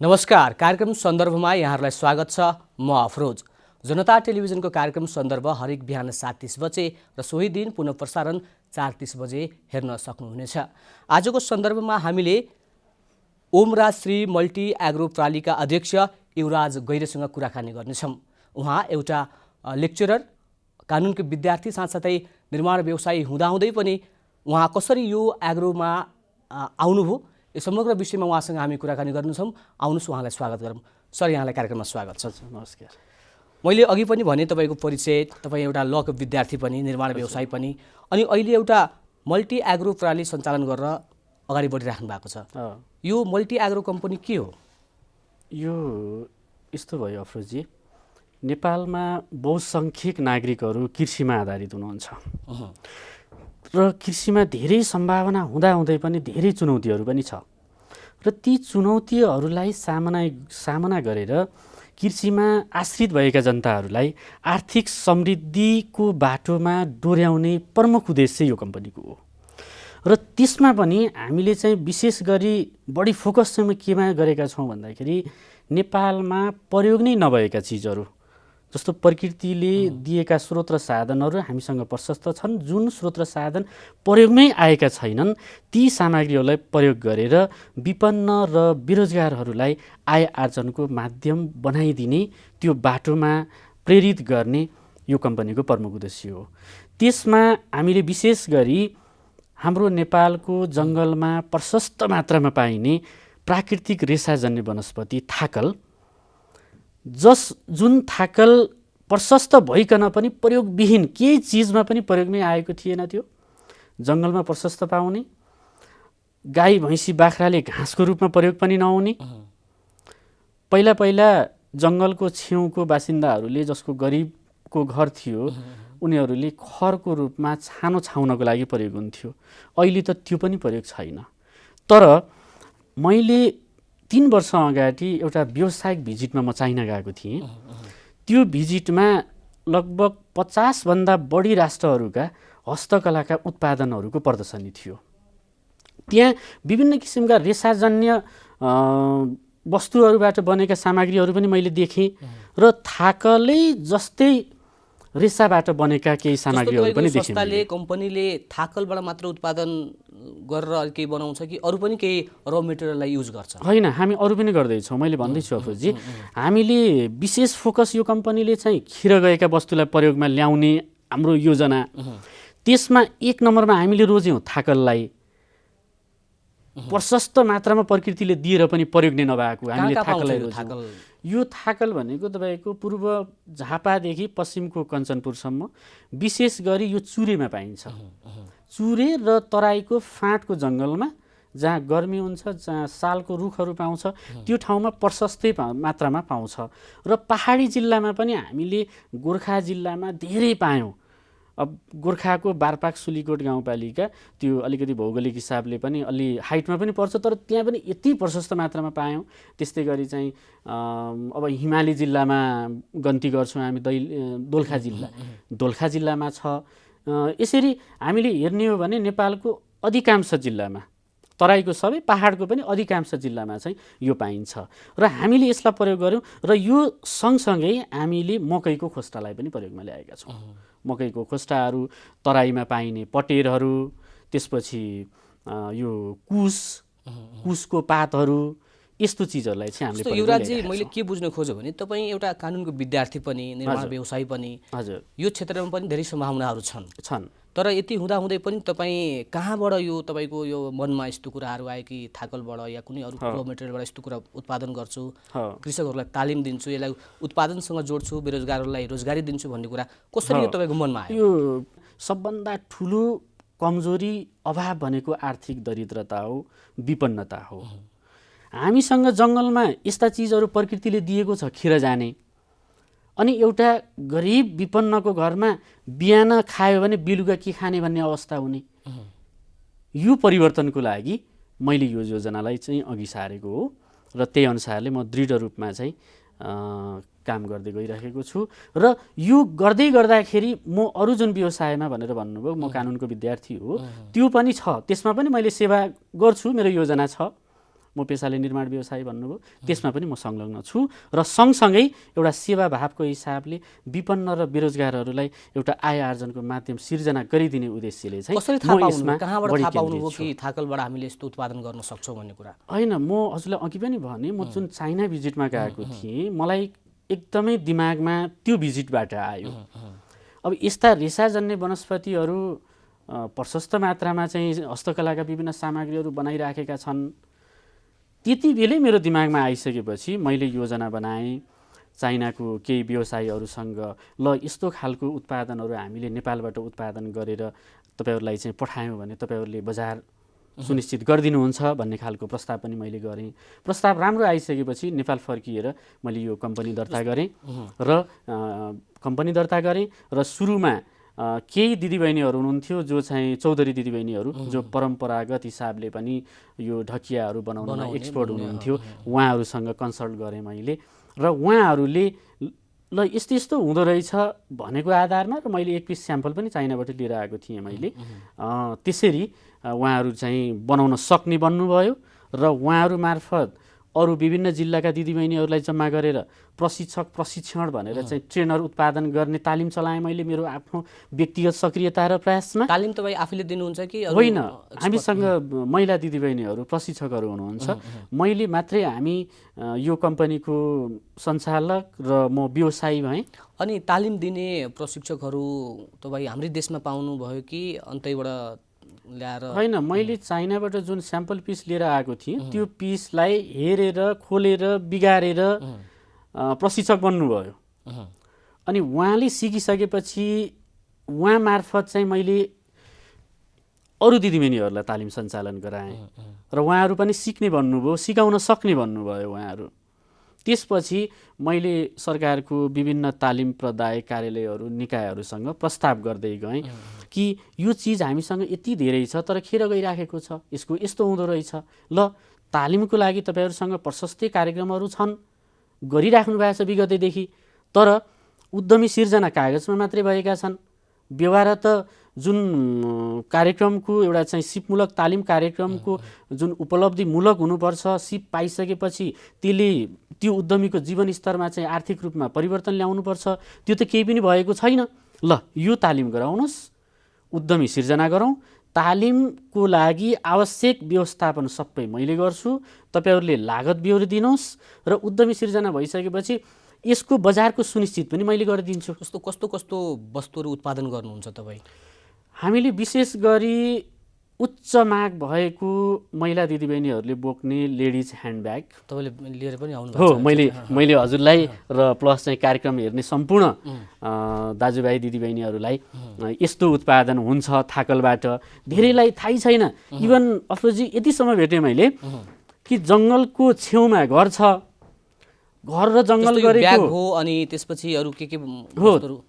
नमस्कार। कार्यक्रम सन्दर्भमा यहाँहरूलाई स्वागत छ। म अफरोज। जनता टेलिभिजनको कार्यक्रम सन्दर्भ हरेक बिहान 7:30 बजे र सोही दिन पुनः प्रसारण 4:30 बजे हेर्न सक्नुहुनेछ। आजको सन्दर्भमा हामीले ओमराज श्री मल्टी एग्रो प्रालीका अध्यक्ष युवराज गैरेसँग कुराकानी गर्नेछौँ। उहाँ एउटा लेक्चरर, कानुनको विद्यार्थी, साथसाथै निर्माण व्यवसायी हुँदाहुँदै पनि उहाँ कसरी यो एग्रोमा आउनुभयो, यो समग्र विषयमा उहाँसँग हामी कुराकानी गर्नेछौँ। आउनुहोस्, उहाँलाई स्वागत गरौँ। सर, यहाँलाई कार्यक्रममा स्वागत छ। नमस्कार। मैले अघि पनि भने तपाईँको परिचय, तपाईँ एउटा लको विद्यार्थी पनि, निर्माण व्यवसायी पनि, अनि अहिले एउटा मल्टी एग्रो प्रणाली सञ्चालन गरेर अगाडि बढिराख्नु भएको छ। यो मल्टी एग्रो कम्पनी के हो? यो यस्तो भयो अफरोजी, नेपालमा बहुसङ्ख्यक नागरिकहरू कृषिमा आधारित हुनुहुन्छ र कृषिमा धेरै सम्भावना हुँदाहुँदै पनि धेरै चुनौतीहरू पनि छ र ती चुनौतीहरूलाई सामना गरेर कृषिमा आश्रित भएका जनताहरूलाई आर्थिक समृद्धिको बाटोमा डोर्याउने प्रमुख उद्देश्य यो कम्पनीको हो। र त्यसमा पनि हामीले चाहिँ विशेष गरी बढी फोकस चाहिँ केमा गरेका छौँ भन्दाखेरि नेपालमा प्रयोग नै नभएका चिजहरू, जस्तो प्रकृतिले दिएका स्रोत र साधनहरू हामीसँग प्रशस्त छन्, जुन स्रोत र साधन प्रयोगमै आएका छैनन्, ती सामग्रीहरूलाई प्रयोग गरेर विपन्न र बेरोजगारहरूलाई आय आर्जनको माध्यम बनाइदिने, त्यो बाटोमा प्रेरित गर्ने यो कम्पनीको प्रमुख उद्देश्य हो। त्यसमा हामीले विशेष गरी हाम्रो नेपालको जङ्गलमा प्रशस्त मात्रामा पाइने प्राकृतिक रेसाजन्य वनस्पति थाकल, जुन थाकल प्रशस्त भइकन पनि प्रयोगविहीन केही चिजमा पनि प्रयोगमै आएको थिएन, त्यो जङ्गलमा प्रशस्त पाउने, गाई भैँसी बाख्राले घाँसको रूपमा प्रयोग पनि नहुने, पहिला पहिला जङ्गलको छेउको बासिन्दाहरूले, जसको गरिबको घर थियो, उनीहरूले खरको रूपमा छानो छाउनको लागि प्रयोग हुन्थ्यो। अहिले त त्यो पनि प्रयोग छैन। तर मैले 3 वर्ष अगाडि एउटा व्यावसायिक भिजिटमा म चाइना गएको थिएँ। त्यो भिजिटमा लगभग 50 भन्दा बढी राष्ट्रहरूका हस्तकलाका उत्पादनहरूको प्रदर्शनी थियो। त्यहाँ विभिन्न किसिमका रेसाजन्य वस्तुहरूबाट बनेका सामग्रीहरू पनि मैले देखेँ र थाकलै जस्तै रेसाबाट बनेका केही सामग्रीहरू पनि देखेँ। कम्पनीले थाकलबाट मात्र उत्पादन गरेर केही बनाउँछ कि अरू पनि केही र मेटेरियललाई युज गर्छ? होइन, हामी अरू पनि गर्दैछौँ। मैले भन्दैछु अफरोजी, हामीले विशेष फोकस यो कम्पनीले चाहिँ खिर गएका वस्तुलाई प्रयोगमा ल्याउने हाम्रो योजना, त्यसमा 1 नम्बरमा हामीले रोज्यौँ थाकललाई। प्रशस्त मात्रामा प्रकृतिले दिएर पनि प्रयोग नै नभएको हामीले थाकललाई रोज्यौँ। यो थाकल भनेको तपाईँको पूर्व झापादेखि पश्चिमको कञ्चनपुरसम्म विशेष गरी यो चुरेमा पाइन्छ। चुरे र तराईको फाँटको जङ्गलमा जहाँ गर्मी हुन्छ, जहाँ सालको रुखहरू पाउँछ, त्यो ठाउँमा प्रशस्तै मात्रामा पाउँछ। र पहाडी जिल्लामा पनि हामीले गोर्खा जिल्लामा धेरै पायौँ। अब गोर्खाको बारपाक सुलीकोट गाउँपालिका त्यो अलिकति भौगोलिक हिसाबले पनि अलि हाइटमा पनि पर्छ, तर त्यहाँ पनि यति प्रशस्त मात्रामा पायौँ। त्यस्तै गरी चाहिँ अब हिमाली जिल्लामा गन्ती गर्छौँ हामी, दोलखा जिल्लामा छ। यसरी हामीले हेर्ने हो भने नेपालको अधिकांश जिल्लामा, तराईको सबै, पहाडको पनि अधिकांश जिल्लामा चाहिँ यो पाइन्छ र हामीले यसलाई प्रयोग गऱ्यौँ। र यो सँगसँगै हामीले मकैको खोस्टालाई पनि प्रयोगमा ल्याएका छौँ। मकैको खोस्टाहरू, तराईमा पाइने पटेरहरू, त्यसपछि यो कुसको पातहरू, यस्तो चिजहरूलाई चाहिँ हामीले। युवराजजी, मैले के बुझ्न खोजेँ भने तपाईँ एउटा कानुनको विद्यार्थी पनि, निर्माण व्यवसायी पनि, हजुर, यो क्षेत्रमा पनि धेरै सम्भावनाहरू छन्। तर यति हुँदाहुँदै पनि तपाईँ कहाँबाट यो तपाईँको यो मनमा यस्तो कुराहरू आयो कि थाकलबाट या कुनै अरू र मेटेरियलबाट यस्तो कुरा उत्पादन गर्छु, कृषकहरूलाई तालिम दिन्छु, यसलाई उत्पादनसँग जोड्छु, बेरोजगारहरूलाई रोजगारी दिन्छु भन्ने कुरा कसरी यो तपाईँको मनमा आयो? यो सबभन्दा ठुलो कमजोरी, अभाव भनेको आर्थिक दरिद्रता हो, विपन्नता हो। हामीसँग जङ्गलमा यस्ता चिजहरू प्रकृतिले दिएको छ, खिर जाने, अनि एउटा गरिब विपन्नको घरमा बिहान खायो भने बेलुका के खाने भन्ने अवस्था हुने। यो परिवर्तनको लागि मैले यो योजनालाई चाहिँ अघि सारेको हो र त्यही अनुसारले म दृढ रूपमा चाहिँ काम गर्दै गइरहेको छु। र यो गर्दै गर्दाखेरि म अरू जुन व्यवसायमा भनेर भन्नुभयो, म कानुनको विद्यार्थी हो, त्यो पनि छ, त्यसमा पनि मैले सेवा गर्छु, मेरो योजना छ। म पेसाले निर्माण व्यवसाय भन्नुभयो, त्यसमा पनि म संलग्न छु र सँगसँगै एउटा सेवा भावको हिसाबले विपन्न र बेरोजगारहरूलाई एउटा आय आर्जनको माध्यम सिर्जना गरिदिने उद्देश्यले चाहिँ कसरी थाहा पाउनु, कहाँबाट थाहा पाउनुभयो कि थाकलबाट हामीले यस्तो उत्पादन गर्न सक्छौँ भन्ने कुरा? होइन, म हजुरलाई अघि पनि भने म जुन चाइना भिजिटमा गएको थिएँ, मलाई एकदमै दिमागमा त्यो भिजिटबाट आयो। अब यस्ता रेसाजन्य वनस्पतिहरू प्रशस्त मात्रामा चाहिँ हस्तकलाका विभिन्न सामग्रीहरू बनाइराखेका छन्। त्यति बेलै मेरो दिमागमा आइसकेपछि मैले योजना बनाएँ चाइनाको केही व्यवसायीहरूसँग, ल यस्तो खालको उत्पादनहरू हामीले नेपालबाट उत्पादन गरेर तपाईँहरूलाई चाहिँ पठायौँ भने तपाईँहरूले बजार सुनिश्चित गरिदिनुहुन्छ भन्ने खालको प्रस्ताव पनि मैले गरेँ। प्रस्ताव राम्रो आइसकेपछि नेपाल फर्किएर मैले यो कम्पनी दर्ता गरेँ र सुरुमा केही दिदीबहिनीहरू हुनुहुन्थ्यो जो चाहिँ चौधरी दिदीबहिनीहरू जो परम्परागत हिसाबले पनि यो ढकियाहरू बनाउनमा एक्सपर्ट हुनुहुन्थ्यो, उहाँहरूसँग कन्सल्ट गरेँ मैले र उहाँहरूले ल यस्तो यस्तो हुँदो रहेछ भनेको आधारमा र मैले एक पिस स्याम्पल पनि चाइनाबाट लिएर आएको थिएँ मैले। त्यसरी उहाँहरू चाहिँ बनाउन सक्ने बन्नुभयो र उहाँहरू मार्फत अरू विभिन्न जिल्लाका दिदीबहिनीहरूलाई जम्मा गरेर प्रशिक्षण भनेर चाहिँ ट्रेनर उत्पादन गर्ने तालिम चलाएँ मैले मेरो आफ्नो व्यक्तिगत सक्रियता र प्रयासमा। तालिम तपाईँ आफैले दिनुहुन्छ कि होइन, हामीसँग महिला दिदीबहिनीहरू प्रशिक्षकहरू हुनुहुन्छ। मैले मात्रै हामी यो कम्पनीको सञ्चालक र म व्यवसायी भएँ। अनि तालिम दिने प्रशिक्षकहरू तपाईँ हाम्रै देशमा पाउनुभयो कि अन्तैबाट ल्याएर? होइन, मैले चाइनाबाट जुन स्याम्पल पिस लिएर आएको थिएँ त्यो पिसलाई हेरेर खोलेर बिगारेर प्रशिक्षक बन्नुभयो। अनि उहाँले सिकिसकेपछि उहाँ मार्फत चाहिँ मैले अरू दिदीबहिनीहरूलाई तालिम सञ्चालन गराएँ र उहाँहरू पनि सिक्ने भन्नुभयो, सिकाउन सक्ने भन्नुभयो उहाँहरू। त्यसपछि मैले सरकारको विभिन्न तालिम प्रदायक कार्यालयहरू निकायहरूसँग प्रस्ताव गर्दै गएँ कि यो चिज हामीसँग यति धेरै छ तर खेर गइराखेको छ, यसको यस्तो हुँदो रहेछ। ल तालिमको लागि तपाईँहरूसँग प्रशस्तै कार्यक्रमहरू छन्, गरिराख्नु भएको छ विगतैदेखि, तर उद्यमी सिर्जना कागजमा मात्रै भएका छन्। व्यवहार त जुन कार्यक्रमको एउटा चाहिँ सिपमूलक तालिम कार्यक्रमको जुन उपलब्धिमूलक हुनुपर्छ, सिप पाइसकेपछि त्यसले त्यो उद्यमीको जीवनस्तरमा चाहिँ आर्थिक रूपमा परिवर्तन ल्याउनुपर्छ, त्यो त केही पनि भएको छैन। ल यो तालिम गराउनुहोस्, उद्यमी सिर्जना गरौँ, तालिमको लागि आवश्यक व्यवस्थापन सबै मैले गर्छु, तपाईँहरूले लागत ब्यौरा दिनुहोस् र उद्यमी सिर्जना भइसकेपछि यसको बजारको सुनिश्चित पनि मैले गरिदिन्छु। कस्तो कस्तो वस्तुहरू उत्पादन गर्नुहुन्छ तपाईँ? हामीले विशेष गरी उच्च माग भएको महिला दिदीबहिनीहरूले बोक्ने लेडिज ह्यान्डब्याग तपाईँले लिएर पनि आउनु हो। मैले हजुरलाई र प्लस चाहिँ कार्यक्रम हेर्ने सम्पूर्ण दाजुभाइ दिदीबहिनीहरूलाई यस्तो उत्पादन हुन्छ थाकलबाट धेरैलाई थाहै छैन। इभन अफरोजी यतिसम्म भेटेँ मैले कि जङ्गलको छेउमा घर छ, घर र जङ्गल गरेको हो, अनि त्यसपछि अरू के हो,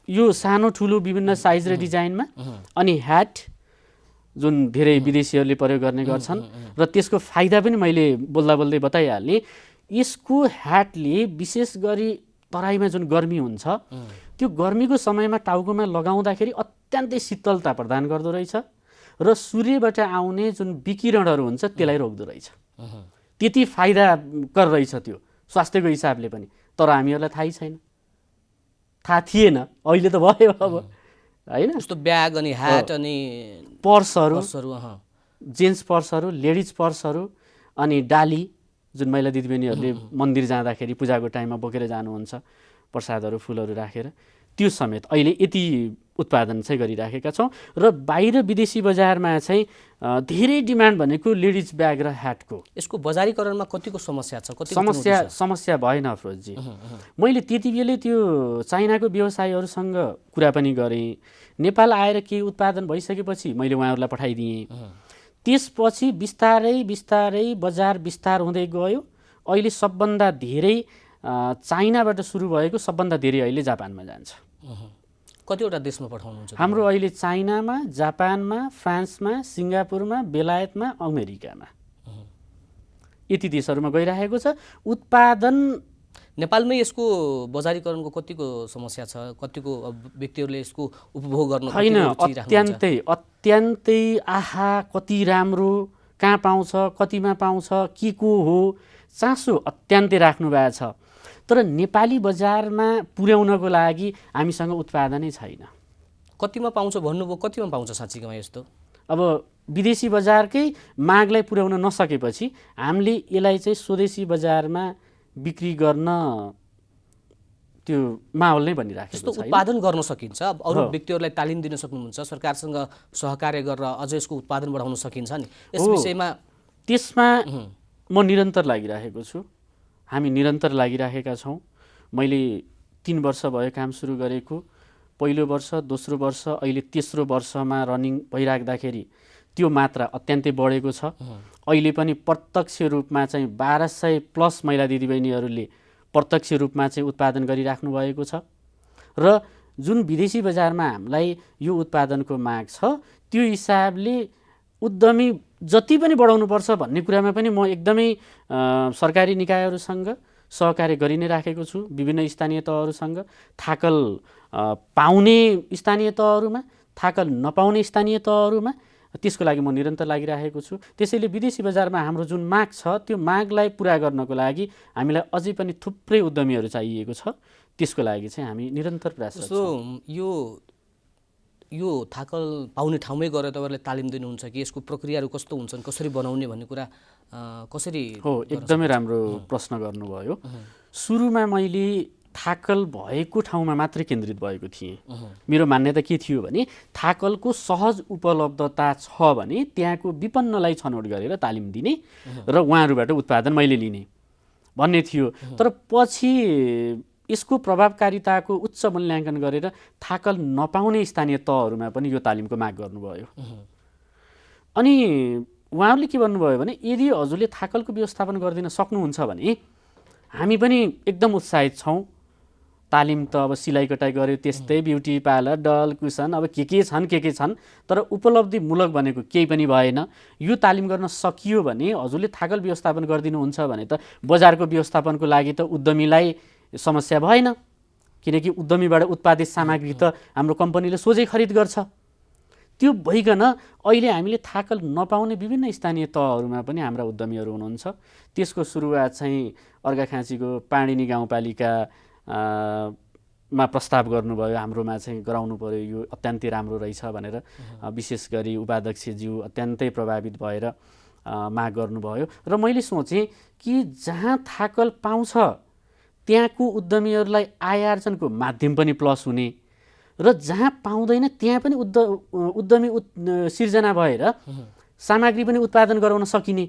यो सानो ठुलो विभिन्न साइज र डिजाइनमा, अनि ह्याट जुन धेरै विदेशीहरूले प्रयोग गर्ने गर्छन् र त्यसको फाइदा पनि मैले बोल्दा बोल्दै बताइहालेँ। यसको ह्याटले विशेष गरी तराईमा जुन गर्मी हुन्छ त्यो गर्मीको समयमा टाउकोमा लगाउँदाखेरि अत्यन्तै शीतलता प्रदान गर्दो रहेछ र सूर्यबाट आउने जुन विकिरणहरू हुन्छ त्यसलाई रोक्दो रहेछ। त्यति फाइदाकर रहेछ त्यो स्वास्थ्यको हिसाबले पनि, तर हामीहरूलाई थाहै छैन, थाहा थिएन, अहिले त भयो अब होइन। जस्तो ब्याग अनि ह्याट अनि पर्सहरू, जेन्ट्स पर्सहरू, लेडिज पर्सहरू, अनि डाली जुन महिला दिदीबहिनीहरूले मन्दिर जाँदाखेरि पूजाको टाइममा बोकेर जानुहुन्छ, प्रसादहरू फुलहरू राखेर, त्यो समेत अहिले यति उत्पादन चाहिँ गरिराखेका छौँ। र बाहिर विदेशी बजारमा चाहिँ धेरै डिमान्ड भनेको लेडिज ब्याग र ह्याटको। यसको बजारीकरणमा कतिको समस्या छ? समस्या भएन अफरोजजी। मैले त्यति बेलै त्यो चाइनाको व्यवसायीहरूसँग कुरा पनि गरेँ। नेपाल आएर केही उत्पादन भइसकेपछि मैले उहाँहरूलाई पठाइदिएँ। त्यसपछि बिस्तारै बिस्तारै बजार विस्तार हुँदै गयो। अहिले सबभन्दा धेरै चाइनाबाट सुरु भएको सबभन्दा धेरै अहिले जापानमा जान्छ। कतिवटा देशमा पठाउनुहुन्छ? हाम्रो अहिले चाइनामा, जापानमा, फ्रान्समा, सिङ्गापुरमा, बेलायतमा, अमेरिकामा, यति देशहरूमा गइरहेको छ। उत्पादन नेपालमै यसको बजारीकरणको कतिको समस्या छ? कतिको व्यक्तिहरूले यसको उपभोग गर्न छैन? अत्यन्तै आहा कति राम्रो कहाँ पाउँछ, कतिमा पाउँछ, के को हो, चासो अत्यन्तै राख्नु भएको छ। तर नेपाली बजारमा पुर्याउनको लागि हामीसँग उत्पादनै छैन। कतिमा पाउँछ भन्नुभयो, कतिमा पाउँछ साँच्चीमा यस्तो? अब विदेशी बजारकै मागलाई पुर्याउन नसकेपछि हामीले यसलाई चाहिँ स्वदेशी बजारमा बिक्री गर्न त्यो माहौल नै बनिराखेको जस्तो छ। उत्पादन गर्न सकिन्छ, अब अरू व्यक्तिहरूलाई तालिम दिन सक्नुहुन्छ, सरकारसँग सहकार्य गरेर अझ यसको उत्पादन बढाउन सकिन्छ नि, यस विषयमा? त्यसमा म निरन्तर लागिरहेको छु, हामी निरन्तर लागिरहेका छौँ। मैले 3 वर्ष भयो काम सुरु गरेको। पहिलो वर्ष, दोस्रो वर्ष, अहिले तेस्रो वर्षमा रनिङ भइराख्दाखेरि त्यो मात्रा अत्यन्तै बढेको छ। अहिले पनि प्रत्यक्ष रूपमा चाहिँ 1200+ महिला दिदीबहिनीहरूले प्रत्यक्ष रूपमा चाहिँ उत्पादन गरिराख्नु भएको छ। र जुन विदेशी बजारमा हामीलाई यो उत्पादनको माग छ, त्यो हिसाबले उद्यमी जति पनि बढाउनुपर्छ भन्ने कुरामा पनि म एकदमै सरकारी निकायहरूसँग सहकार्य गरि नै राखेको छु। विभिन्न स्थानीय तहहरूसँग, थाकल पाउने स्थानीय तहहरूमा, थाकल नपाउने स्थानीय तहहरूमा, त्यसको लागि म निरन्तर लागिरहेको छु। त्यसैले विदेशी बजारमा हाम्रो जुन माग छ त्यो मागलाई पुरा गर्नको लागि हामीलाई अझै पनि थुप्रै उद्यमीहरू चाहिएको छ। त्यसको लागि चाहिँ हामी निरन्तर प्रयासरत छौँ। यो थाकल पाउने ठाउँमै गएर तपाईँहरूले तालिम दिनुहुन्छ कि यसको प्रक्रियाहरू कस्तो हुन्छन्, कसरी बनाउने भन्ने कुरा कसरी? हो, एकदमै राम्रो प्रश्न गर्नुभयो। सुरुमा मैले थाकल भएको ठाउँमा मात्रै केन्द्रित भएको थिएँ। मेरो मान्यता के थियो भने थाकलको सहज उपलब्धता छ भने त्यहाँको विपन्नलाई छनौट गरेर तालिम दिने र उहाँहरूबाट उत्पादन मैले लिने भन्ने थियो। तर पछि यसको प्रभावकारिताको उच्च मूल्याङ्कन गरेर थाकल नपाउने स्थानीय तहहरूमा पनि यो तालिमको माग गर्नुभयो। अनि उहाँहरूले के भन्नुभयो भने यदि हजुरले थाकलको व्यवस्थापन गरिदिन सक्नुहुन्छ भने हामी पनि एकदम उत्साहित छौँ। तालिम त अब सिलाइ कटाइ गऱ्यो, त्यस्तै ब्युटी पार्लर, डल कुसन, अब के छन्, तर उपलब्धिमूलक भनेको केही पनि भएन। यो तालिम गर्न सकियो भने हजुरले थाकल व्यवस्थापन गरिदिनुहुन्छ भने त बजारको व्यवस्थापनको लागि त उद्यमीलाई समस्या भएन, किनकि उद्यमीबाट उत्पादित सामग्री त हाम्रो कम्पनीले सोझै खरिद गर्छ। त्यो भइकन अहिले हामीले थाकल नपाउने विभिन्न स्थानीय तहहरूमा पनि हाम्रा उद्यमीहरू हुनुहुन्छ। त्यसको सुरुवात चाहिँ अर्घाखाँचीको पाणिनी गाउँपालिका मा प्रस्ताव गर्नुभयो, हाम्रोमा चाहिँ गराउनु पर्यो, यो अत्यन्तै राम्रो रहेछ भनेर विशेष गरी उपाध्यक्षज्यू अत्यन्तै प्रभावित भएर माग गर्नुभयो। र मैले सोचेँ कि जहाँ थाकल पाउँछ त्यहाँको उद्यमीहरूलाई आय आर्जनको माध्यम पनि प्लस हुने र जहाँ पाउँदैन त्यहाँ पनि उद्यमी सिर्जना भएर सामग्री पनि उत्पादन गराउन सकिने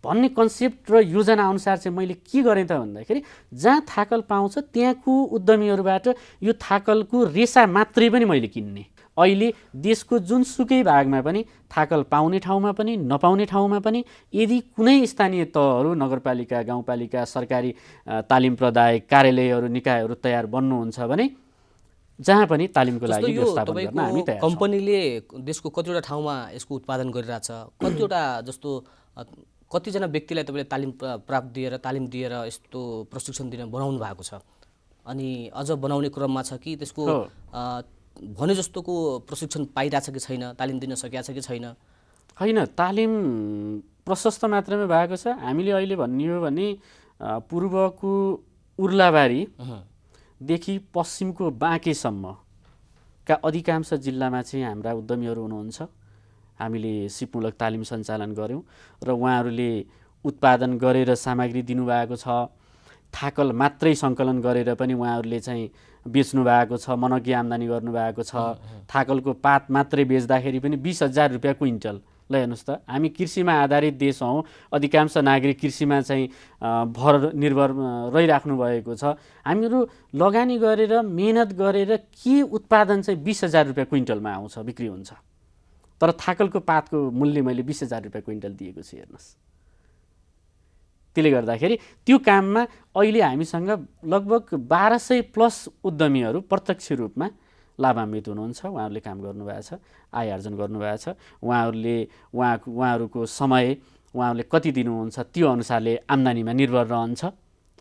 भन्ने कन्सेप्ट र योजना अनुसार चाहिँ मैले के गरेँ त भन्दाखेरि जहाँ थाकल पाउँछ त्यहाँको उद्यमीहरूबाट यो थाकलको रेसा मात्रै पनि मैले किन्ने। अहिले देशको जुनसुकै भागमा पनि थाकल पाउने ठाउँमा पनि नपाउने ठाउँमा पनि यदि कुनै स्थानीय तहहरू, नगरपालिका, गाउँपालिका, सरकारी तालिम प्रदायक कार्यालयहरू, निकायहरू तयार बन्नुहुन्छ भने जहाँ पनि तालिमको लागि व्यवस्थापन गर्न हामी तयार छौँ। कम्पनीले देशको कतिवटा ठाउँमा यसको उत्पादन गरिरहेछ, कतिवटा जस्तो कतिजना व्यक्तिलाई तपाईँले तालिम दिएर यस्तो प्रशिक्षण दिन बनाउनु भएको छ, अनि अझ बनाउने क्रममा छ कि त्यसको भने जस्तोको प्रशिक्षण पाइरहेछ कि छैन, तालिम दिन सकिएको छ कि छैन? होइन, तालिम प्रशस्त मात्रामा भएको छ। हामीले अहिले भन्ने हो भने पूर्वको उर्लाबारीदेखि पश्चिमको बाँकेसम्मका अधिकांश जिल्लामा चाहिँ हाम्रा उद्यमीहरू हुनुहुन्छ। हामीले सिपमूलक तालिम सञ्चालन गऱ्यौँ र उहाँहरूले उत्पादन गरेर सामग्री दिनुभएको छ। थाकल मात्रै सङ्कलन गरेर पनि उहाँहरूले चाहिँ बेच्नु भएको छ, मनग्गे आम्दानी गर्नुभएको छ। थाकलको पात मात्रै बेच्दाखेरि पनि 20,000 रुपियाँ क्विन्टल। ल हेर्नुहोस् त, हामी कृषिमा आधारित देश हौँ, अधिकांश नागरिक कृषिमा चाहिँ निर्भर रहिराख्नु भएको छ। हामीहरू लगानी गरेर मेहनत गरेर के उत्पादन चाहिँ 20,000 रुपियाँ क्विन्टलमा आउँछ, बिक्री हुन्छ। तर थाकलको पातको मूल्य मैले 20,000 रुपियाँ क्विन्टल दिएको छु, हेर्नुहोस्। त्यसले गर्दाखेरि त्यो काममा अहिले हामीसँग लगभग 1200+ उद्यमीहरू प्रत्यक्ष रूपमा लाभान्वित हुनुहुन्छ। उहाँहरूले काम गर्नुभएको छ, आय आर्जन गर्नुभएको छ। उहाँहरूको समय उहाँहरूले कति दिनुहुन्छ त्यो अनुसारले आम्दानीमा निर्भर रहन्छ।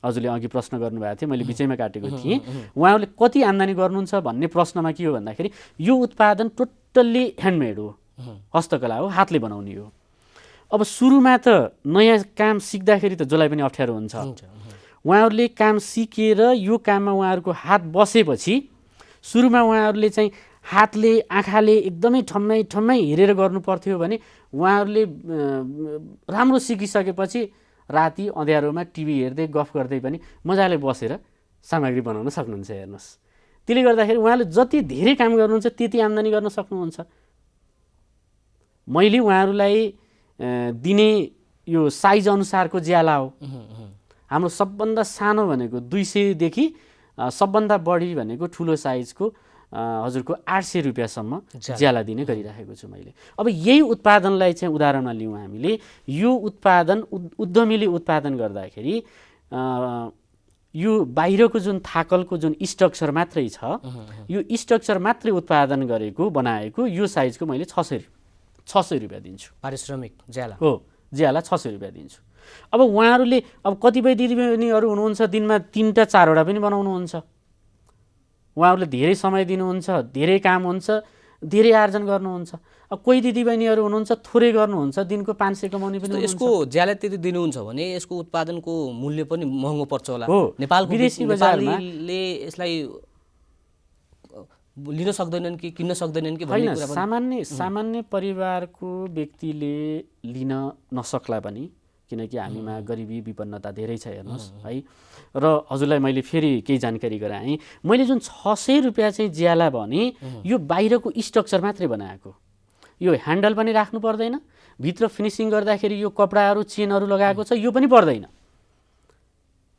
हजुरले अघि प्रश्न गर्नुभएको थियो, मैले बिचैमा काटेको थिएँ। उहाँहरूले कति आम्दानी गर्नुहुन्छ भन्ने प्रश्नमा के हो भन्दाखेरि यो उत्पादन टोटल्ली ह्यान्डमेड हो, हस्तकला हो, हातले बनाउने हो। अब सुरुमा त नयाँ काम सिक्दाखेरि त जसलाई पनि अप्ठ्यारो हुन्छ। उहाँहरूले काम सिकेर यो काममा उहाँहरूको हात बसेपछि सुरुमा उहाँहरूले चाहिँ हातले आँखाले एकदमै ठम्मै हेरेर गर्नु पर्थ्यो भने उहाँहरूले राम्रो सिकिसकेपछि राति अँध्यारोमा टिभी हेर्दै गफ गर्दै पनि मजाले बसेर सामग्री बनाउन सक्नुहुन्छ। हेर्नुहोस्, त्यसले गर्दाखेरि उहाँले जति धेरै काम गर्नुहुन्छ त्यति आम्दानी गर्न सक्नुहुन्छ। मैले उहाँहरूलाई दिने यो साइज अनुसारको ज्याला हो। हाम्रो सबभन्दा सानो भनेको 200 देखि सबभन्दा बढी भनेको ठुलो साइजको हजुरको 800 रुपियाँसम्म ज्याला दिने गरिराखेको छु मैले। अब यही उत्पादनलाई चाहिँ उदाहरणमा लिउँ हामीले, यो उत्पादन उद्यमीले उत्पादन गर्दाखेरि यो बाहिरको जुन थाकलको जुन स्ट्रक्चर मात्रै छ, यो स्ट्रक्चर मात्रै उत्पादन गरेको बनाएको यो साइजको मैले 600 रुपियाँ दिन्छु। पारिश्रमिक ज्याला हो, ज्याला 600 रुपियाँ दिन्छु। अब उहाँहरूले अब कतिपय दिदीबहिनीहरू हुनुहुन्छ दिनमा 3टा 4वटा पनि बनाउनुहुन्छ। उहाँहरूले धेरै समय दिनुहुन्छ, धेरै काम हुन्छ, धेरै आर्जन गर्नुहुन्छ। अब कोही दिदीबहिनीहरू हुनुहुन्छ थोरै गर्नुहुन्छ, दिनको 500 कमाउने पनि हुनुहुन्छ। यसको ज्याला त्यति दिनुहुन्छ भने यसको उत्पादनको मूल्य पनि महँगो पर्छ होला। हो, नेपालको विदेशी बजारमा यसलाई लिन सक्दैनन् कि किन्न सक्दैनन् कि भन्ने कुरा पनि सामान्य परिवारको व्यक्तिले लिन नसक्ला पनि, किनकि हामीमा गरिबी विपन्नता धेरै छ। हेर्नुहोस् है, र हजुरलाई मैले फेरि केही जानकारी गराएँ। मैले जुन 600 रुपियाँ चाहिँ ज्याला भने यो बाहिरको स्ट्रक्चर मात्रै बनाएको, यो ह्यान्डल पनि राख्नु पर्दैन, भित्र फिनिसिङ गर्दाखेरि यो कपडाहरू चेनहरू लगाएको छ यो पनि पर्दैन।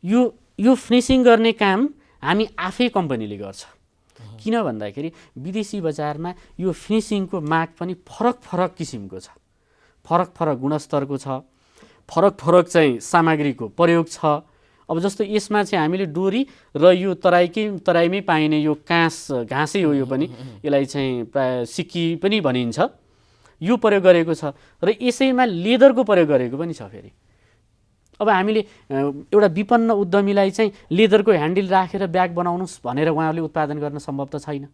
यो फिनिसिङ गर्ने काम हामी आफै कम्पनीले गर्छ। किन भन्दाखेरि विदेशी बजारमा यो फिनिसिङको माग पनि फरक किसिमको छ, फरक गुणस्तरको छ, फरक चाहिँ सामग्रीको प्रयोग छ। अब जस्तो यसमा चाहिँ हामीले डोरी र यो तराईमै पाइने यो घाँसै हो, यो पनि यसलाई चाहिँ प्राय सिक्की पनि भनिन्छ, यो प्रयोग गरेको छ। र यसैमा लेदरको प्रयोग गरेको पनि छ। फेरि अब हामीले एउटा विपन्न उद्यमीलाई चाहिँ लेदरको ह्यान्डल राखेर ब्याग बनाउनुहोस् भनेर उहाँहरूले उत्पादन गर्न सम्भव त छैन।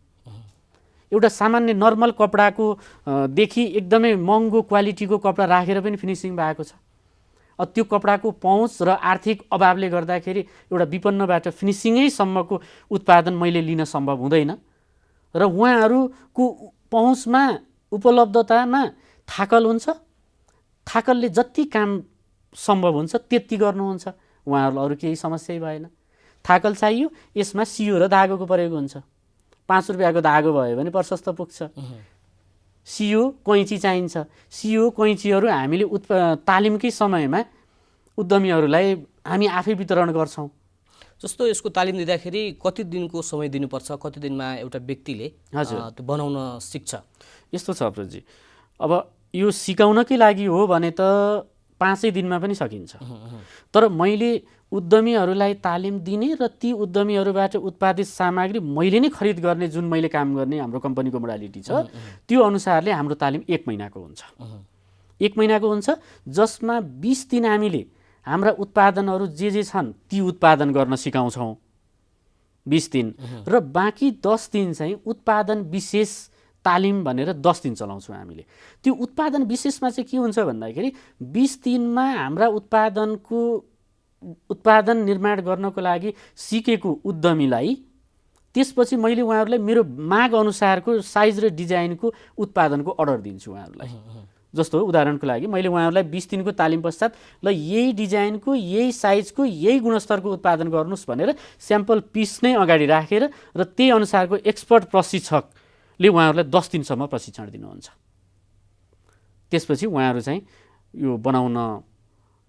एउटा सामान्य नर्मल कपडाको देखि एकदमै महँगो क्वालिटीको कपडा राखेर पनि फिनिसिङ भएको छ। त्यो कपडाको पहुँच र आर्थिक अभावले गर्दाखेरि एउटा विपन्नबाट फिनिसिङैसम्मको उत्पादन मैले लिन सम्भव हुँदैन। र उहाँहरूको पहुँचमा उपलब्धतामा थाकल हुन्छ, थाकलले जति काम सम्भव हुन्छ त्यति गर्नुहुन्छ। उहाँहरूलाई अरू केही समस्या भएन। थाकल चाहियो, यसमा सियो र धागोको प्रयोग हुन्छ। 5 रुपियाँको धागो भयो भने प्रशस्त पुग्छ। सियो कैँची चाहिन्छ। सियो कैँचीहरू हामीले तालिमकै समयमा उद्यमीहरूलाई हामी आफै वितरण गर्छौँ। जस्तो यसको तालिम दिँदाखेरि कति दिनको समय दिनुपर्छ, कति दिनमा एउटा व्यक्तिले त्यो बनाउन सिक्छ? यस्तो छ अप्रोजी, अब यो सिकाउनकै लागि हो भने त 5 दिनमा पनि सकिन्छ। तर मैले उद्यमीहरूलाई तालिम दिने र ती उद्यमीहरूबाट उत्पादित सामग्री मैले नै खरिद गर्ने, जुन मैले काम गर्ने हाम्रो कम्पनीको मोडालिटी छ, त्यो अनुसारले हाम्रो तालिम 1 महिनाको हुन्छ। 1 महिनाको हुन्छ, जसमा 20 दिन हामीले हाम्रा उत्पादनहरू जे छन् ती उत्पादन गर्न सिकाउँछौँ 20 दिन, र बाँकी 10 दिन चाहिँ उत्पादन विशेष तालिम भनेर 10 दिन चलाउँछौँ हामीले। त्यो उत्पादन विशेषमा चाहिँ के हुन्छ भन्दाखेरि 20 दिनमा हाम्रा उत्पादन निर्माण गर्नको लागि सिकेको उद्यमीलाई त्यसपछि मैले उहाँहरूलाई मेरो माग अनुसारको साइज र डिजाइनको उत्पादनको अर्डर दिन्छु उहाँहरूलाई। जस्तो उदाहरणको लागि मैले उहाँहरूलाई 20 दिनको तालिम पश्चात ल यही डिजाइनको, यही साइजको, यही गुणस्तरको उत्पादन गर्नुहोस् भनेर स्याम्पल पिस नै अगाडि राखेर र त्यही अनुसारको एक्सपर्ट प्रशिक्षकले उहाँहरूलाई 10 दिनसम्म प्रशिक्षण दिनुहुन्छ। त्यसपछि उहाँहरू चाहिँ यो बनाउन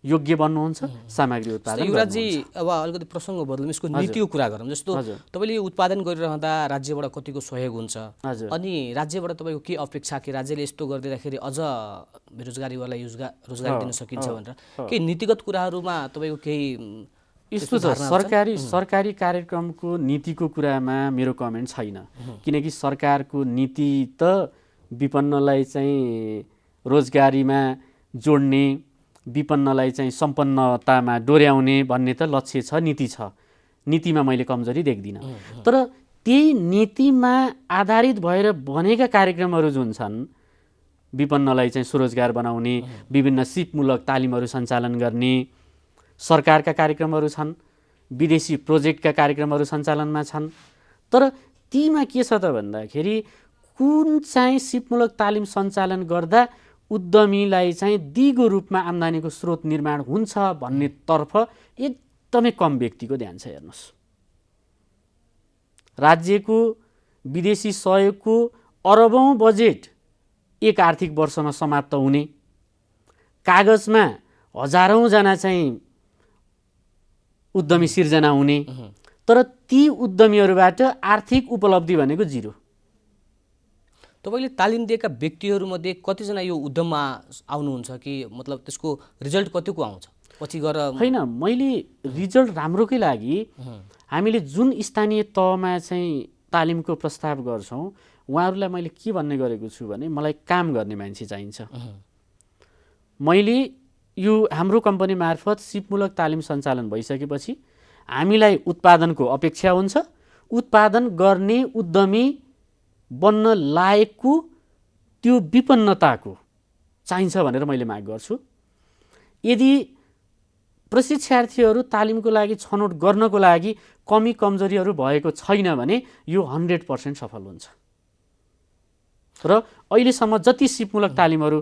योग्य बन्नुहुन्छ, सामग्री उत्पादन गर्नुहुन्छ। युवराजी, अब अलिकति प्रसङ्ग बदलौँ, यसको नीतिको कुरा गरौँ। जस्तो तपाईँले यो उत्पादन गरिरहँदा राज्यबाट कतिको सहयोग हुन्छ, अनि राज्यबाट तपाईँको के अपेक्षा, कि राज्यले यस्तो गरिदिँदाखेरि अझ बेरोजगारीहरूलाई रोजगारी दिन सकिन्छ भनेर केही नीतिगत कुराहरूमा तपाईँको केही यस्तो छ? सरकारी कार्यक्रमको नीतिको कुरामा मेरो कमेन्ट छैन, किनकि सरकारको नीति त विपन्नलाई चाहिँ रोजगारीमा जोड्ने, विपन्नलाई चाहिँ सम्पन्नतामा डोर्याउने भन्ने त लक्ष्य छ, नीति छ। नीतिमा मैले कमजोरी देख्दिनँ। तर त्यही नीतिमा आधारित भएर बनेका कार्यक्रमहरू जुन छन्, विपन्नलाई चाहिँ स्वरोजगार बनाउने, विभिन्न सिपमूलक तालिमहरू सञ्चालन गर्ने सरकारका कार्यक्रमहरू छन्, विदेशी प्रोजेक्टका कार्यक्रमहरू सञ्चालनमा छन्। तर तीमा के छ त भन्दाखेरि कुन चाहिँ सिपमूलक तालिम सञ्चालन गर्दा उद्यमीलाई चाहिँ दिगो रूपमा आम्दानीको स्रोत निर्माण हुन्छ भन्नेतर्फ एकदमै कम व्यक्तिको ध्यान छ। हेर्नुहोस्, राज्यको विदेशी सहयोगको अरबौं बजेट एक आर्थिक वर्षमा समाप्त हुने, कागजमा हजारौं जना चाहिँ उद्यमी सिर्जना हुने, तर ती उद्यमीहरूबाट आर्थिक उपलब्धि भनेको जिरो। तपाईँले तालिम दिएका व्यक्तिहरूमध्ये कतिजना यो उद्यममा आउनुहुन्छ कि मतलब त्यसको रिजल्ट कतिको आउँछ पछि गएर? होइन, मैले रिजल्ट राम्रोकै लागि हामीले जुन स्थानीय तहमा चाहिँ तालिमको प्रस्ताव गर्छौँ उहाँहरूलाई मैले के भन्ने गरेको छु भने मलाई काम गर्ने मान्छे चाहिन्छ। मैले यो हाम्रो कम्पनी मार्फत सिपमूलक तालिम सञ्चालन भइसकेपछि हामीलाई उत्पादनको अपेक्षा हुन्छ, उत्पादन गर्ने उद्यमी बन्न लायकको त्यो विपन्नताको चाहिन्छ भनेर मैले माग गर्छु। यदि प्रशिक्षार्थीहरू तालिमको लागि छनौट गर्नको लागि कमी कमजोरीहरू भएको छैन भने यो 100% सफल हुन्छ। र अहिलेसम्म जति सिपमूलक तालिमहरू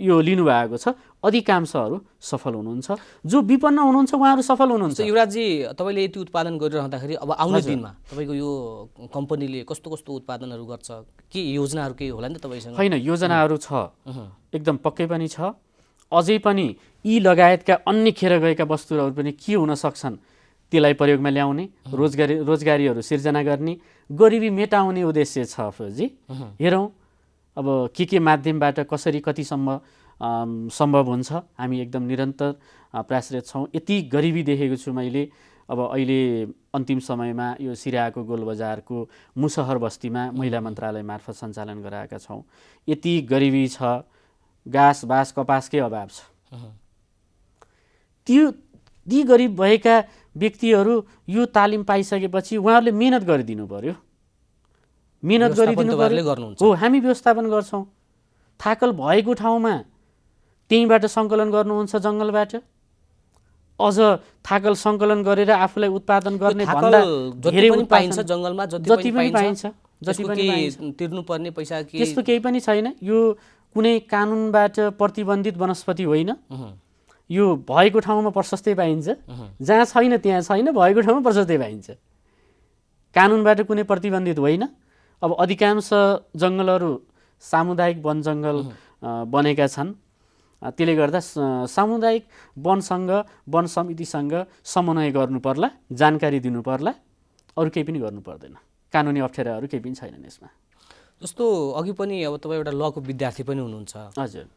यो लिनुभएको छ अधिकांशहरू सफल हुनुहुन्छ। जो विपन्न हुनुहुन्छ उहाँहरू सफल हुनुहुन्छ। युवराजजी, तपाईँले यति उत्पादन गरिरहँदाखेरि अब आउने दिनमा तपाईँको यो कम्पनीले कस्तो कस्तो उत्पादनहरू गर्छ, के योजनाहरू केही होला नि त तपाईँसँग? होइन, योजनाहरू छ, एकदम पक्कै पनि छ। अझै पनि यी लगायतका अन्य खेर गएका वस्तुहरू पनि के हुन सक्छन् त्यसलाई प्रयोगमा ल्याउने, रोजगारीहरू सिर्जना गर्ने, गरिबी मेटाउने उद्देश्य छ अफरोजी। हेरौँ अब के माध्यमबाट कसरी कतिसम्म सम्भव हुन्छ। हामी एकदम निरन्तर प्रयासरत छौँ। यति गरिबी देखेको छु मैले। अब अहिले अन्तिम समयमा यो सिराहाको गोलबजारको मुसहर बस्तीमा महिला मन्त्रालय मार्फत सञ्चालन गराएका छौँ। यति गरिबी छ, घाँस बाँस कपासकै अभाव छ। ती गरिब भएका व्यक्तिहरू यो तालिम पाइसकेपछि उहाँहरूले मेहनत गरिदिनु पर्यो, मेहनत गरिदिनु पर्यो। हो, हामी व्यवस्थापन गर्छौँ। थाकल भएको ठाउँमा त्यहीँबाट सङ्कलन गर्नुहुन्छ जङ्गलबाट। अझ थाकल सङ्कलन गरेर आफूलाई उत्पादन गर्ने भन्दा धेरै पाइन्छ जङ्गलमा, जति पनि पाइन्छ, जति पनि तिर्नुपर्ने पैसा त्यस्तो केही पनि छैन। यो कुनै कानुनबाट प्रतिबन्धित वनस्पति होइन। यो भएको ठाउँमा प्रशस्तै पाइन्छ, जहाँ छैन त्यहाँ छैन, भएको ठाउँमा प्रशस्तै पाइन्छ। कानुनबाट कुनै प्रतिबन्धित होइन। अब अधिकांश जङ्गलहरू सामुदायिक वन जङ्गल बनेका छन्। त्यसले गर्दा सामुदायिक वनसँग वन समितिसँग समन्वय गर्नु पर्ला, जानकारी दिनु पर्ला, अरू केही पनि गर्नु पर्दैन। कानुनी अप्ठ्याराहरू केही पनि छैनन् यसमा। जस्तो अघि पनि अब तपाईँ एउटा लको विद्यार्थी पनि हुनुहुन्छ। हजुर,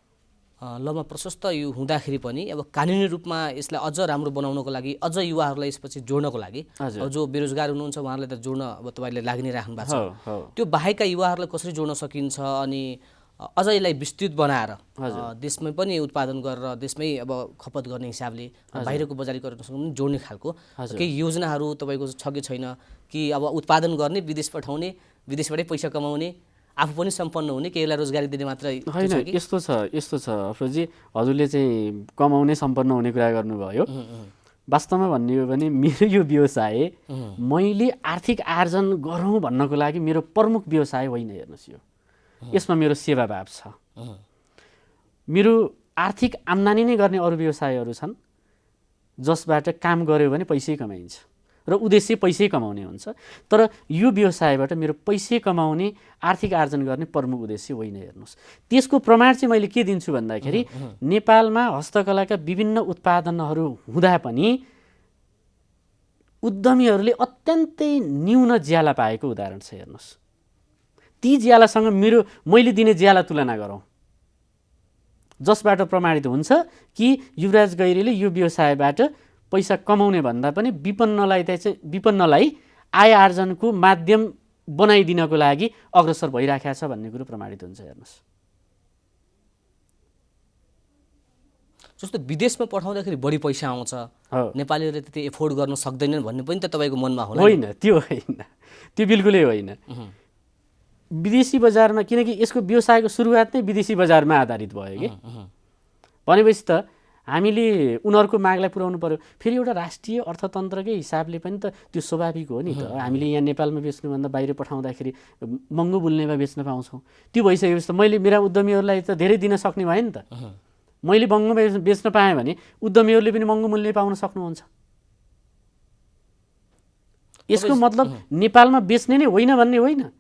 लमा प्रशस्त यो हुँदाखेरि पनि अब कानुनी रूपमा यसलाई अझ राम्रो बनाउनको लागि, अझ युवाहरूलाई यसपछि जोड्नको लागि, अब जो बेरोजगार हुनुहुन्छ उहाँहरूलाई त जोड्न अब तपाईँले लागि नै राख्नु भएको छ। त्यो बाहेकका युवाहरूलाई कसरी जोड्न सकिन्छ अनि अझ यसलाई विस्तृत बनाएर देशमै पनि उत्पादन गरेर देशमै अब खपत गर्ने हिसाबले बाहिरको बजारीकरणसँग पनि जोड्ने खालको केही योजनाहरू तपाईँको छ कि छैन? कि अब उत्पादन गर्ने, विदेश पठाउने, विदेशबाटै पैसा कमाउने, आफू पनि सम्पन्न हुने, केहीलाई रोजगारी दिने मात्रै होइन? यस्तो छ अफरोजी, हजुरले चाहिँ कमाउने सम्पन्न हुने कुरा गर्नुभयो। वास्तवमा भन्ने हो भने मेरो यो व्यवसाय मैले आर्थिक आर्जन गरौँ भन्नको लागि मेरो प्रमुख व्यवसाय होइन। हेर्नुहोस्, यो यसमा मेरो सेवाभाव छ। मेरो आर्थिक आम्दानी नै गर्ने अरू व्यवसायहरू छन् जसबाट काम गऱ्यो भने पैसै कमाइन्छ र उद्देश्य पैसै कमाउने हुन्छ। तर यो व्यवसायबाट मेरो पैसै कमाउने, आर्थिक आर्जन गर्ने प्रमुख उद्देश्य होइन। हेर्नुहोस्, त्यसको प्रमाण चाहिँ मैले के दिन्छु भन्दाखेरि नेपालमा हस्तकलाका विभिन्न उत्पादनहरू हुँदा पनि उद्यमीहरूले अत्यन्तै न्यून ज्याला पाएको उदाहरण छ। हेर्नुहोस्, ती ज्यालासँग मैले दिने ज्याला तुलना गरौँ, जसबाट प्रमाणित हुन्छ कि युवराज गैरीले यो व्यवसायबाट पैसा कमाउने भन्दा पनि विपन्नलाई आय आर्जनको माध्यम बनाइदिनको लागि अग्रसर भइराखेको छ भन्ने कुरो प्रमाणित हुन्छ। हेर्नुहोस्, जस्तो विदेशमा पठाउँदाखेरि बढी पैसा आउँछ, नेपालीहरूले त्यति एफोर्ड गर्न सक्दैनन् भन्ने पनि त तपाईँको मनमा होला? होइन, त्यो होइन, त्यो बिल्कुलै होइन। विदेशी बजारमा, किनकि यसको व्यवसायको सुरुवात नै विदेशी बजारमा आधारित भयो कि भनेपछि त हामीले उनीहरूको मागलाई पुर्याउनु पर्यो। फेरि एउटा राष्ट्रिय अर्थतन्त्रकै हिसाबले पनि त त्यो स्वाभाविक हो नि त। हामीले यहाँ नेपालमा बेच्नुभन्दा बाहिर पठाउँदाखेरि महँगो मूल्यमा बेच्न पाउँछौँ। त्यो भइसकेपछि त मैले मेरा उद्यमीहरूलाई त धेरै दिन सक्ने भयो नि त। मैले महँगो बेच्न पाएँ भने उद्यमीहरूले पनि महँगो मूल्य पाउन सक्नुहुन्छ। यसको मतलब नेपालमा बेच्ने नै होइन भन्ने होइन।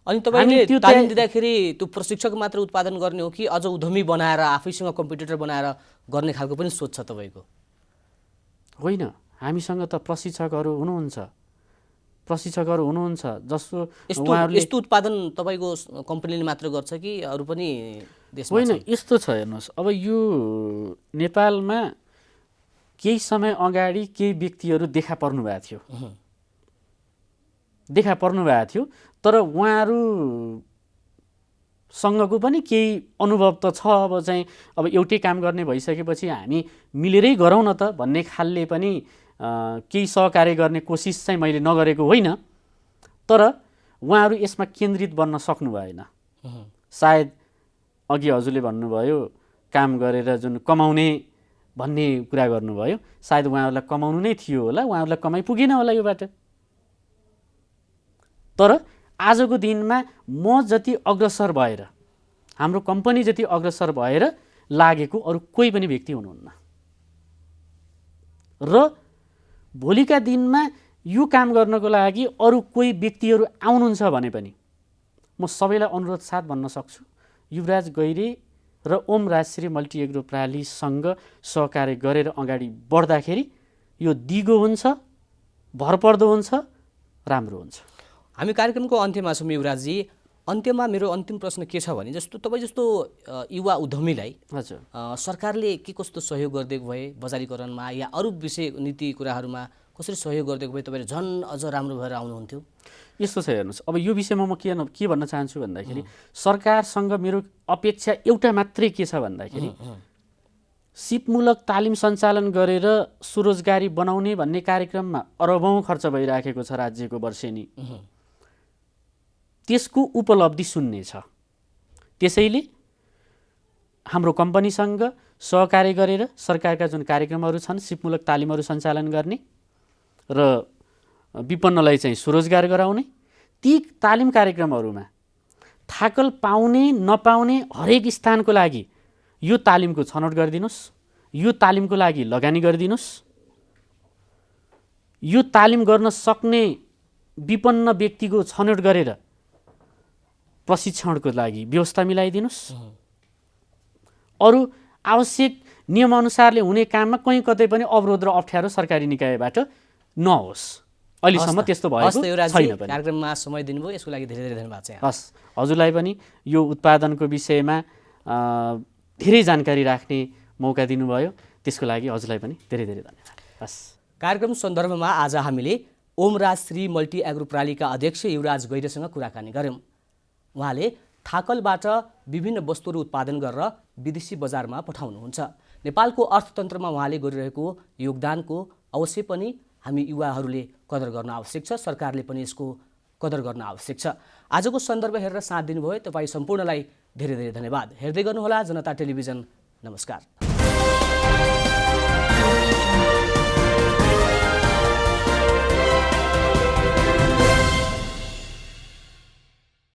अनि तपाईँले त्यो तालिम दिँदाखेरि त्यो प्रशिक्षक मात्र उत्पादन गर्ने हो कि अझ उद्यमी बनाएर आफैसँग कम्पिटिटर बनाएर गर्ने खालको पनि सोच छ तपाईँको? होइन, हामीसँग त प्रशिक्षकहरू हुनुहुन्छ जसको यस्तो उत्पादन तपाईँको कम्पनीले मात्र गर्छ कि अरू पनि देशमा? होइन, यस्तो छ हेर्नुहोस्, अब यो नेपालमा केही समय अगाडि केही व्यक्तिहरू देखा पर्नु भएको थियो, तर उहाँहरूसँगको पनि केही अनुभव त छ। अब एउटै काम गर्ने भइसकेपछि हामी मिलेरै गरौँ न त भन्ने खालले पनि केही सहकार्य गर्ने कोसिस चाहिँ मैले नगरेको होइन, तर उहाँहरू यसमा केन्द्रित बन्न सक्नु भएन। सायद अघि हजुरले भन्नुभयो काम गरेर जुन कमाउने भन्ने कुरा गर्नुभयो, सायद उहाँहरूलाई कमाउनु नै थियो होला, उहाँहरूलाई कमाइ पुगेन होला योबाट। तर आजको दिनमा म जति अग्रसर भएर, हाम्रो कम्पनी जति अग्रसर भएर लागेको अरू कोही पनि व्यक्ति हुनुहुन्न। र भोलिका दिनमा यो काम गर्नको लागि अरू कोही व्यक्तिहरू आउनुहुन्छ भने पनि म सबैलाई अनुरोध साथ भन्न सक्छु, युवराज गैरे र ओम राजश्री मल्टी एग्रो प्रालीसँग सहकार्य गरेर अगाडि बढ्दाखेरि यो दिगो हुन्छ, भरपर्दो हुन्छ, राम्रो हुन्छ। हामी कार्यक्रमको अन्त्यमा छौँ युवराजजी। अन्त्यमा मेरो अन्तिम प्रश्न के छ भने, जस्तो तपाईँ जस्तो युवा उद्यमीलाई हजुर सरकारले के कस्तो सहयोग गरिदिएको भए बजारीकरणमा या अरू विषय नीति कुराहरूमा कसरी सहयोग गरिदिएको भए तपाईँले झन् अझ राम्रो भएर आउनुहुन्थ्यो? यस्तो छ हेर्नुहोस्, अब यो विषयमा म के भन्न चाहन्छु भन्दाखेरि सरकारसँग मेरो अपेक्षा एउटा मात्रै के छ भन्दाखेरि सिपमूलक तालिम सञ्चालन गरेर स्वरोजगारी बनाउने भन्ने कार्यक्रममा अरबौँ खर्च भइराखेको छ राज्यको वर्षेनी, त्यसको उपलब्धि शून्य छ। त्यसैले हाम्रो कम्पनीसँग सहकार्य गरेर सरकारका जुन कार्यक्रमहरू छन् सिपमूलक तालिमहरू सञ्चालन गर्ने र विपन्नलाई चाहिँ स्वरोजगार गराउने, ती तालिम कार्यक्रमहरूमा थाकल पाउने नपाउने हरेक स्थानको लागि यो तालिमको छनौट गरिदिनुहोस्, यो तालिमको लागि लगानी गरिदिनुहोस्, यो तालिम गर्न सक्ने विपन्न व्यक्तिको छनौट गरेर प्रशिक्षणको लागि व्यवस्था मिलाइदिनुहोस्, अरू आवश्यक नियमअनुसारले हुने काममा कहीँ कतै पनि अवरोध र अप्ठ्यारो सरकारी निकायबाट नहोस्। अहिलेसम्म त्यस्तो भएको छैन। कार्यक्रममा समय दिनुभयो, यसको लागि धेरै धेरै धन्यवाद छ। हस्, हजुरलाई पनि यो उत्पादनको विषयमा धेरै जानकारी राख्ने मौका दिनुभयो, त्यसको लागि हजुरलाई पनि धेरै धेरै धन्यवाद। हस्, कार्यक्रम सन्दर्भमा आज हामीले ओमराजश्री मल्टी एग्रो प्रालीका अध्यक्ष युवराज गैरेसँग कुराकानी गऱ्यौँ। उहाँले थाकलबाट विभिन्न वस्तुहरू उत्पादन गरेर विदेशी बजारमा पठाउनुहुन्छ। नेपालको अर्थतन्त्रमा उहाँले गरिरहेको योगदानको अवश्य पनि हामी युवाहरूले कदर गर्न आवश्यक छ, सरकारले पनि यसको कदर गर्न आवश्यक छ। आजको सन्दर्भ हेरेर साथ दिनुभयो तपाईँ सम्पूर्णलाई धेरै धेरै धन्यवाद। हेर्दै गर्नुहोला जनता टेलिभिजन। नमस्कार।